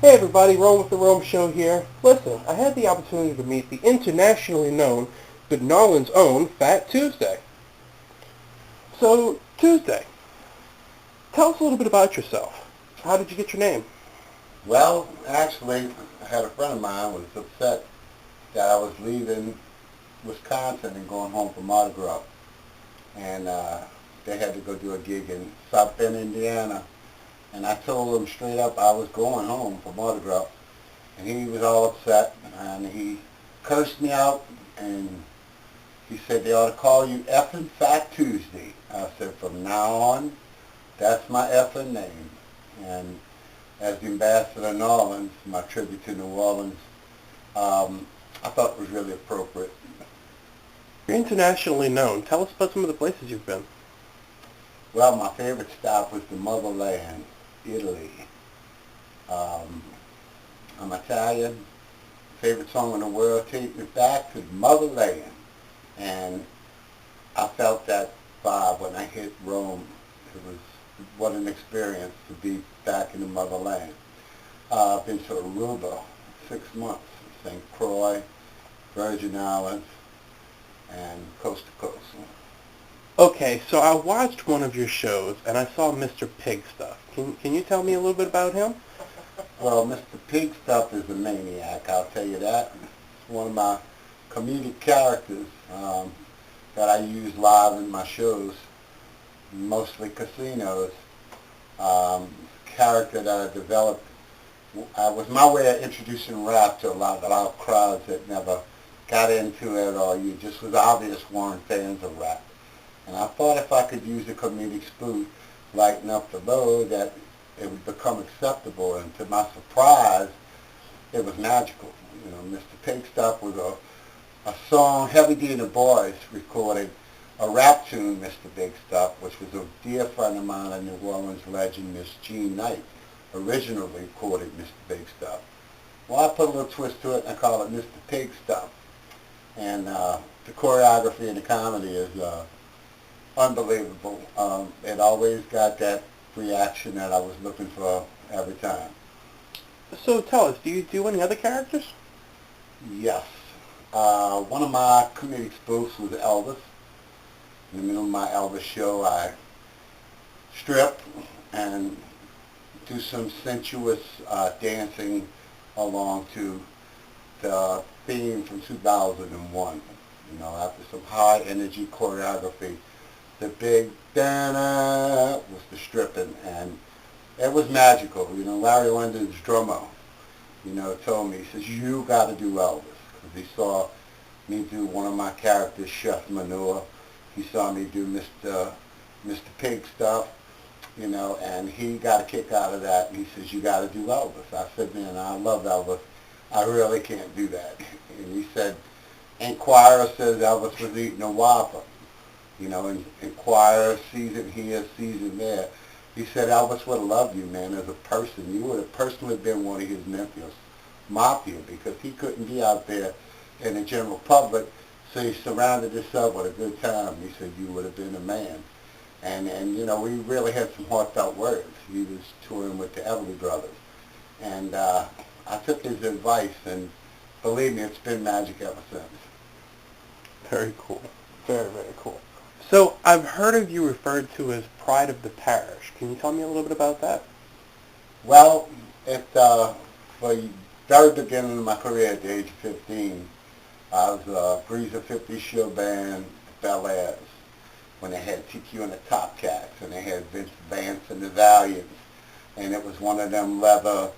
Hey everybody, Rome with the Rome Show here. Listen, I had the opportunity to meet the internationally known, but New Orleans' own Phat2sday. So, Tuesday, tell us a little bit about yourself. How did you get your name? Well, actually, I had a friend of mine was upset that I was leaving Wisconsin and going home for Mardi Gras, and they had to go do a gig in South Bend, Indiana. And I told him straight up I was going home for Mardi Gras, and he was all upset, and he cursed me out, and he said they ought to call you effing Fat Tuesday. I said from now on, that's my effing name, and as the ambassador of New Orleans, my tribute to New Orleans, I thought it was really appropriate. You're internationally known. Tell us about some of the places you've been. Well, my favorite stop was the motherland, Italy. Um, I'm Italian. Favorite song in the world, Take Me Back to the Motherland. And I felt that vibe when I hit Rome. It was what an experience to be back in the motherland. I've been to Aruba 6 months, St. Croix, Virgin Islands, and coast to coast. Okay, so I watched one of your shows and I saw Mr. Pig Stuff. Can you tell me a little bit about him? Well, Mr. Pig Stuff is a maniac, I'll tell you that. It's one of my comedic characters that I use live in my shows, mostly casinos. Character that I developed was my way of introducing rap to a lot of crowds that never got into it, or you just was obvious weren't fans of rap. And I thought if I could use a comedic spoof, lighten up the load, that it would become acceptable. And to my surprise, it was magical. You know, Mr. Pig Stuff was a song Heavy D and the Boys recorded, a rap tune, Mr. Big Stuff, which was a dear friend of mine, a New Orleans legend, Miss Jean Knight, originally recorded Mr. Big Stuff. Well, I put a little twist to it and I call it Mr. Pig Stuff. And the choreography and the comedy is unbelievable. It always got that reaction that I was looking for every time. So tell us, do you do any other characters? Yes. One of my comedic spoofs was Elvis. In the middle of my Elvis show, I strip and do some sensuous dancing along to the theme from 2001. You know, after some high energy choreography, the big da was the stripping, and it was magical. You know, Larry London's drummer, told me, he says, you got to do Elvis, because he saw me do one of my characters, Chef Manure. He saw me do Mr. Pig Stuff, and he got a kick out of that, and he says, you got to do Elvis. I said, man, I love Elvis. I really can't do that. And he said, Inquirer says Elvis was eating a Whopper. And Inquirer sees it here, sees it there. He said Elvis would have loved you, man, as a person. You would have personally been one of his nephews, mafia, because he couldn't be out there in the general public, so he surrounded himself with a good time. He said you would have been a man. And we really had some heartfelt words. He was touring with the Elvis brothers. And I took his advice, and believe me, it's been magic ever since. Very cool. Very, very cool. So I've heard of you referred to as Pride of the Parish. Can you tell me a little bit about that? Well, for the very beginning of my career at the age of 15, I was a Breezer 50 show band, Bel Airs, when they had TQ and the Top Cats, and they had Vince Vance and the Valiants, and it was one of them leather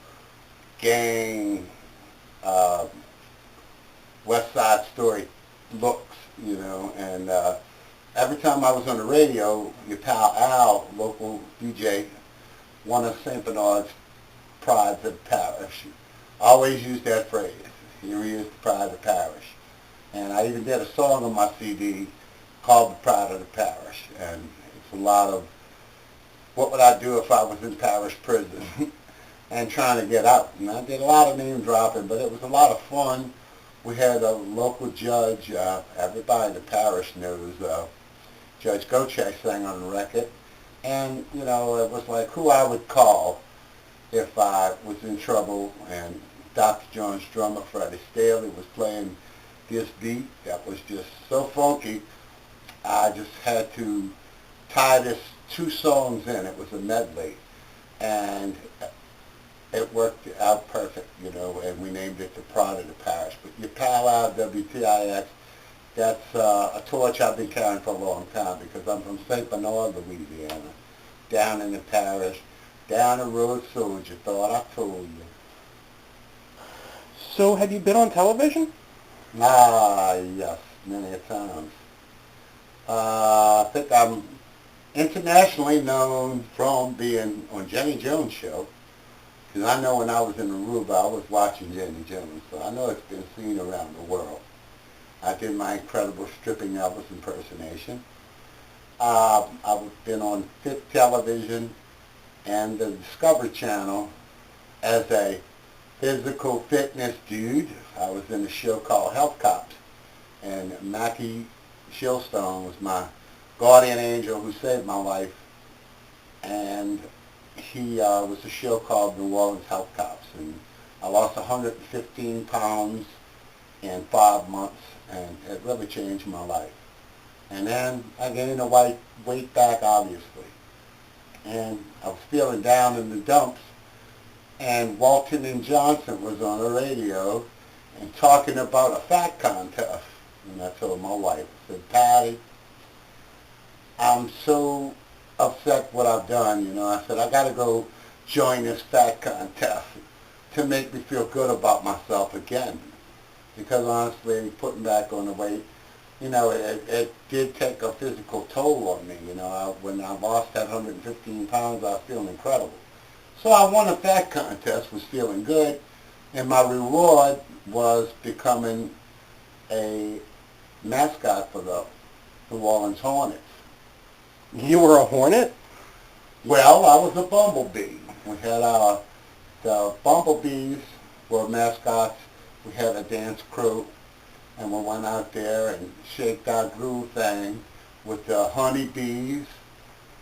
gang uh, West Side Story looks, and every time I was on the radio, your pal Al, local DJ, one of St. Bernard's prides of the parish, always used that phrase. Here he is, the pride of the parish. And I even did a song on my CD called The Pride of the Parish. And it's a lot of what would I do if I was in parish prison and trying to get out. And I did a lot of name dropping, but it was a lot of fun. We had a local judge, everybody in the parish knows, Judge Goche sang on the record. And, it was like who I would call if I was in trouble, and Dr. John's drummer, Phat2sday, was playing this beat that was just so funky, I just had to tie this two songs in. It was a medley, and it worked out perfect, and we named it the Pride of the Parish. But your pal out, WTIX, that's a torch I've been carrying for a long time, because I'm from St. Bernard, Louisiana, down in the parish, down the road soldier, thought I told you. So have you been on television? Ah, yes, many a times. I think I'm internationally known from being on Jenny Jones' show, because I know when I was in Aruba, I was watching Jenny Jones, so I know it's been seen around the world. I did my incredible stripping Elvis impersonation. I've been on Fit Television and the Discovery Channel as a physical fitness dude. I was in a show called Health Cops, and Mackie Shillstone was my guardian angel who saved my life, and he was a show called New Orleans Health Cops, and I lost 115 pounds in 5 months, and it really changed my life. And then I gained the weight back, obviously, and I was feeling down in the dumps, and Walton and Johnson was on the radio and talking about a fat contest. And I told my wife, I said, Patty, I'm so upset what I've done. I said, I got to go join this fat contest to make me feel good about myself again. Because honestly, putting back on the weight, it did take a physical toll on me. When I lost that 115 pounds, I was feeling incredible. So I won a fat contest, was feeling good, and my reward was becoming a mascot for the New Orleans Hornets. You were a Hornet? Well, I was a bumblebee. We had the bumblebees were mascots. We had a dance crew, and we went out there and shaked our groove thing with the honeybees.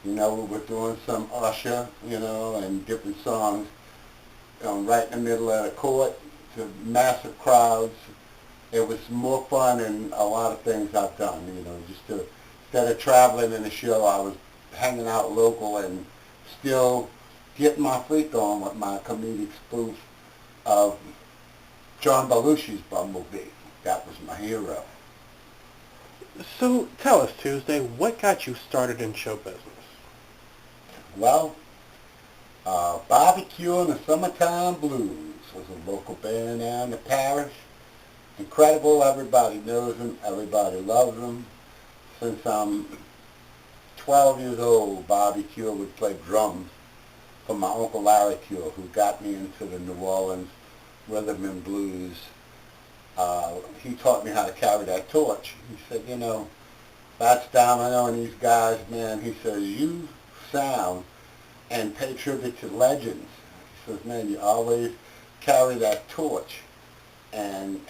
We were doing some Usher, and different songs right in the middle of the court to massive crowds. It was more fun than a lot of things I've done, instead of traveling in the show, I was hanging out local and still getting my freak on with my comedic spoof of John Belushi's Bumblebee. That was my hero. So tell us, Tuesday, what got you started in show business? Well, Barbecue and the Summertime Blues was a local band down in the parish. Incredible, everybody knows them, everybody loves them. Since I'm 12 years old, Bobby Cure would play drums for my Uncle Larry Cure, who got me into the New Orleans rhythm and blues. He taught me how to carry that torch. He said, Fats Domino and these guys, man, he says, you sound and pay tribute to legends. He says, man, you always carry that torch. And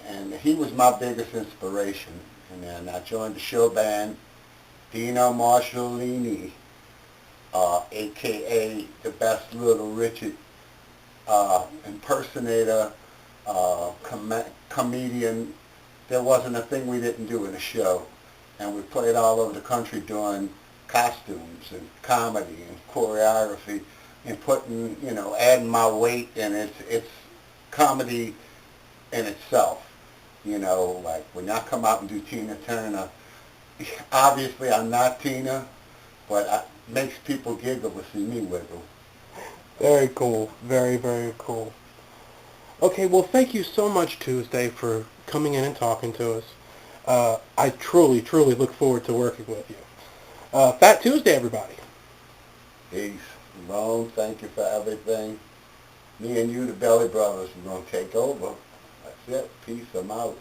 he was my biggest inspiration. And then I joined the show band, Dino Marshallini, a.k.a. the best Little Richard impersonator, comedian. There wasn't a thing we didn't do in the show. And we played all over the country doing costumes and comedy and choreography and putting, adding my weight, and it's comedy in itself. Like when I come out and do Tina Turner, obviously I'm not Tina, but it makes people giggle to see me wiggle. Very cool. Very, very cool. Okay, well, thank you so much, Tuesday, for coming in and talking to us. I truly, truly look forward to working with you. Fat Tuesday, everybody. Peace. Ramon, thank you for everything. Me and you, the Belly Brothers, are going to take over. That's it. Peace. I'm out.